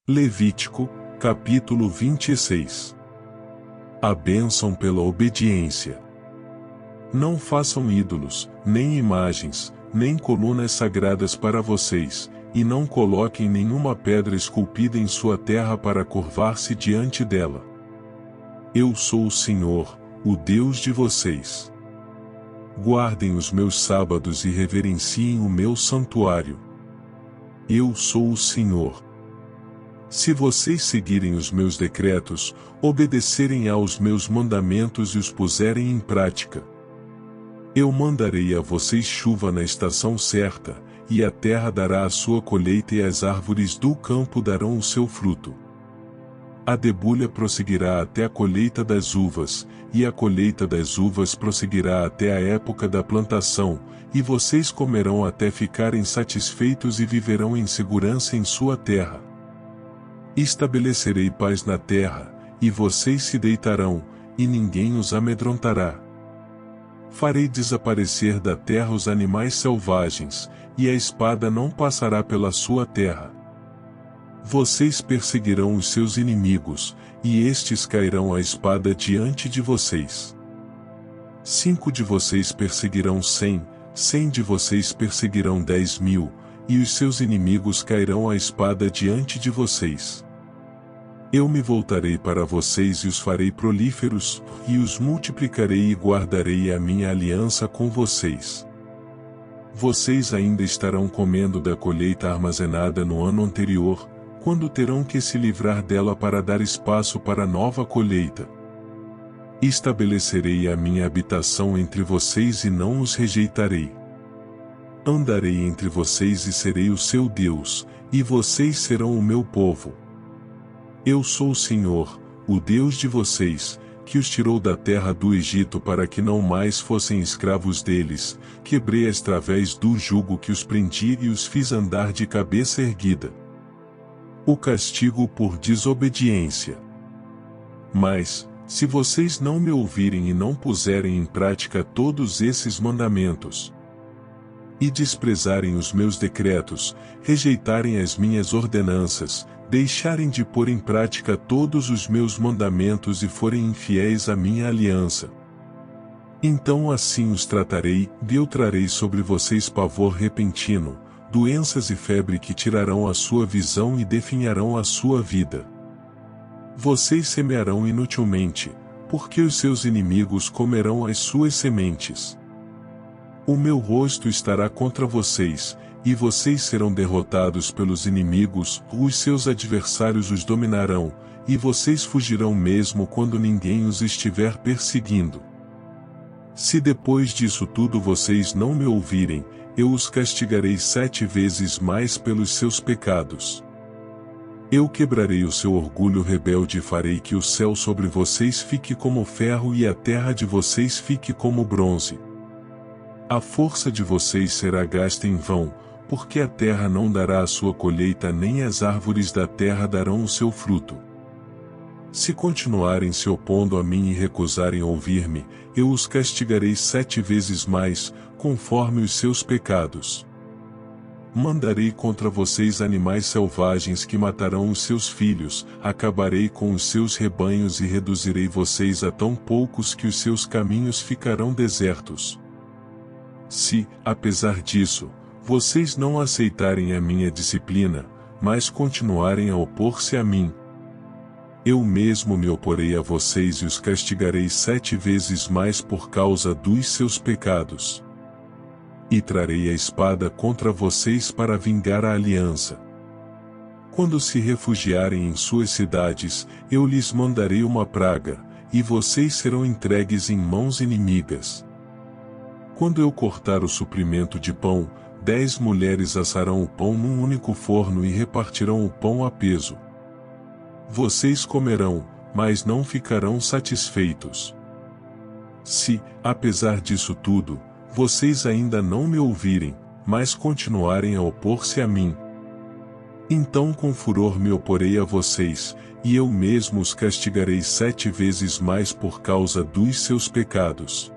Levítico, capítulo 26. A bênção pela obediência. Não façam ídolos, nem imagens, nem colunas sagradas para vocês, e não coloquem nenhuma pedra esculpida em sua terra para curvar-se diante dela. Eu sou o Senhor, o Deus de vocês. Guardem os meus sábados e reverenciem o meu santuário. Eu sou o Senhor. Se vocês seguirem os meus decretos, obedecerem aos meus mandamentos e os puserem em prática, eu mandarei a vocês chuva na estação certa, e a terra dará a sua colheita e as árvores do campo darão o seu fruto. A debulha prosseguirá até a colheita das uvas, e a colheita das uvas prosseguirá até a época da plantação, e vocês comerão até ficarem satisfeitos e viverão em segurança em sua terra. Estabelecerei paz na terra, e vocês se deitarão, e ninguém os amedrontará. Farei desaparecer da terra os animais selvagens, e a espada não passará pela sua terra. Vocês perseguirão os seus inimigos, e estes cairão à espada diante de vocês. 5 de vocês perseguirão 100, 100 de vocês perseguirão 10.000, e os seus inimigos cairão à espada diante de vocês. Eu me voltarei para vocês e os farei prolíferos, e os multiplicarei e guardarei a minha aliança com vocês. Vocês ainda estarão comendo da colheita armazenada no ano anterior, quando terão que se livrar dela para dar espaço para nova colheita. Estabelecerei a minha habitação entre vocês e não os rejeitarei. Andarei entre vocês e serei o seu Deus, e vocês serão o meu povo. Eu sou o Senhor, o Deus de vocês, que os tirou da terra do Egito para que não mais fossem escravos deles, quebrei as travéis do jugo que os prendia e os fiz andar de cabeça erguida. O castigo por desobediência. Mas, se vocês não me ouvirem e não puserem em prática todos esses mandamentos, e desprezarem os meus decretos, rejeitarem as minhas ordenanças, deixarem de pôr em prática todos os meus mandamentos e forem infiéis à minha aliança, então assim os tratarei, eu trarei sobre vocês pavor repentino, doenças e febre que tirarão a sua visão e definharão a sua vida. Vocês semearão inutilmente, porque os seus inimigos comerão as suas sementes. O meu rosto estará contra vocês, e vocês serão derrotados pelos inimigos, os seus adversários os dominarão, e vocês fugirão mesmo quando ninguém os estiver perseguindo. Se depois disso tudo vocês não me ouvirem, eu os castigarei 7 vezes mais pelos seus pecados. Eu quebrarei o seu orgulho rebelde e farei que o céu sobre vocês fique como ferro e a terra de vocês fique como bronze. A força de vocês será gasta em vão, porque a terra não dará a sua colheita nem as árvores da terra darão o seu fruto. Se continuarem se opondo a mim e recusarem ouvir-me, eu os castigarei 7 vezes mais, conforme os seus pecados. Mandarei contra vocês animais selvagens que matarão os seus filhos, acabarei com os seus rebanhos e reduzirei vocês a tão poucos que os seus caminhos ficarão desertos. Se, apesar disso, vocês não aceitarem a minha disciplina, mas continuarem a opor-se a mim, eu mesmo me oporei a vocês e os castigarei 7 vezes mais por causa dos seus pecados. E trarei a espada contra vocês para vingar a aliança. Quando se refugiarem em suas cidades, eu lhes mandarei uma praga, e vocês serão entregues em mãos inimigas. Quando eu cortar o suprimento de pão, 10 mulheres assarão o pão num único forno e repartirão o pão a peso. Vocês comerão, mas não ficarão satisfeitos. Se, apesar disso tudo, vocês ainda não me ouvirem, mas continuarem a opor-se a mim, então com furor me oporei a vocês, e eu mesmo os castigarei 7 vezes mais por causa dos seus pecados.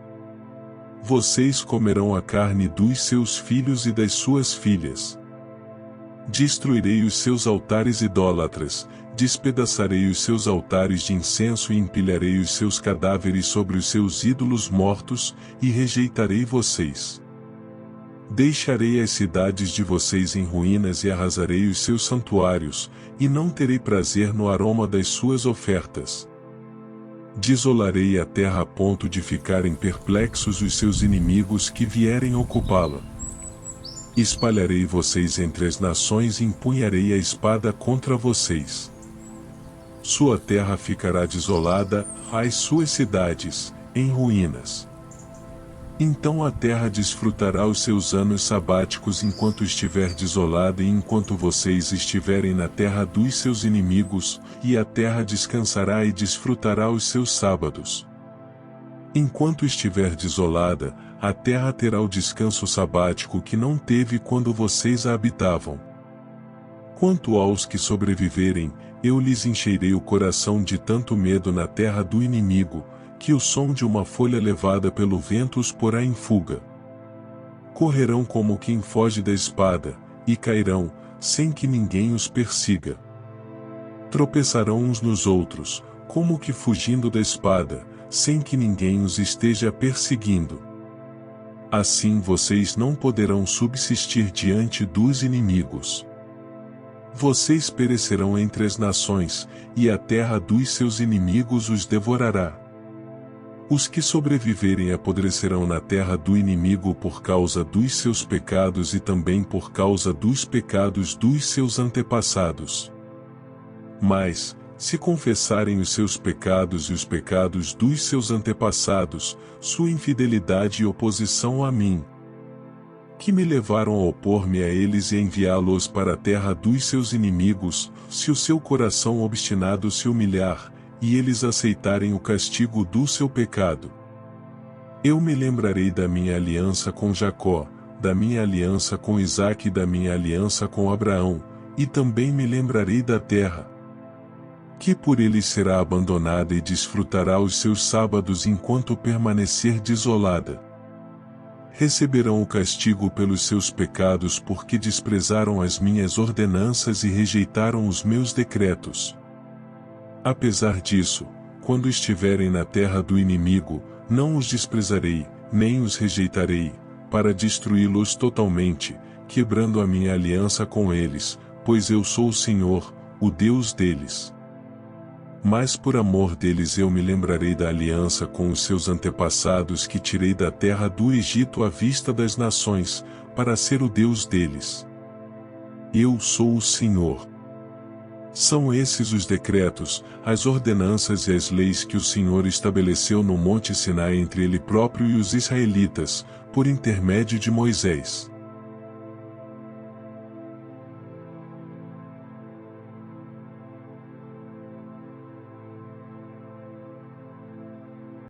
Vocês comerão a carne dos seus filhos e das suas filhas. Destruirei os seus altares idólatras, despedaçarei os seus altares de incenso e empilharei os seus cadáveres sobre os seus ídolos mortos, e rejeitarei vocês. Deixarei as cidades de vocês em ruínas e arrasarei os seus santuários, e não terei prazer no aroma das suas ofertas. Desolarei a terra a ponto de ficarem perplexos os seus inimigos que vierem ocupá-la. Espalharei vocês entre as nações e empunharei a espada contra vocês. Sua terra ficará desolada, as suas cidades, em ruínas. Então a terra desfrutará os seus anos sabáticos enquanto estiver desolada e enquanto vocês estiverem na terra dos seus inimigos, e a terra descansará e desfrutará os seus sábados. Enquanto estiver desolada, a terra terá o descanso sabático que não teve quando vocês a habitavam. Quanto aos que sobreviverem, eu lhes encherei o coração de tanto medo na terra do inimigo, que o som de uma folha levada pelo vento os porá em fuga. Correrão como quem foge da espada, e cairão, sem que ninguém os persiga. Tropeçarão uns nos outros, como que fugindo da espada, sem que ninguém os esteja perseguindo. Assim vocês não poderão subsistir diante dos inimigos. Vocês perecerão entre as nações, e a terra dos seus inimigos os devorará. Os que sobreviverem apodrecerão na terra do inimigo por causa dos seus pecados e também por causa dos pecados dos seus antepassados. Mas, se confessarem os seus pecados e os pecados dos seus antepassados, sua infidelidade e oposição a mim, que me levaram a opor-me a eles e enviá-los para a terra dos seus inimigos, se o seu coração obstinado se humilhar, e eles aceitarem o castigo do seu pecado, eu me lembrarei da minha aliança com Jacó, da minha aliança com Isaque e da minha aliança com Abraão, e também me lembrarei da terra, que por eles será abandonada e desfrutará os seus sábados enquanto permanecer desolada. Receberão o castigo pelos seus pecados porque desprezaram as minhas ordenanças e rejeitaram os meus decretos. Apesar disso, quando estiverem na terra do inimigo, não os desprezarei, nem os rejeitarei, para destruí-los totalmente, quebrando a minha aliança com eles, pois eu sou o Senhor, o Deus deles. Mas por amor deles eu me lembrarei da aliança com os seus antepassados que tirei da terra do Egito à vista das nações, para ser o Deus deles. Eu sou o Senhor. São esses os decretos, as ordenanças e as leis que o Senhor estabeleceu no Monte Sinai entre Ele próprio e os israelitas, por intermédio de Moisés.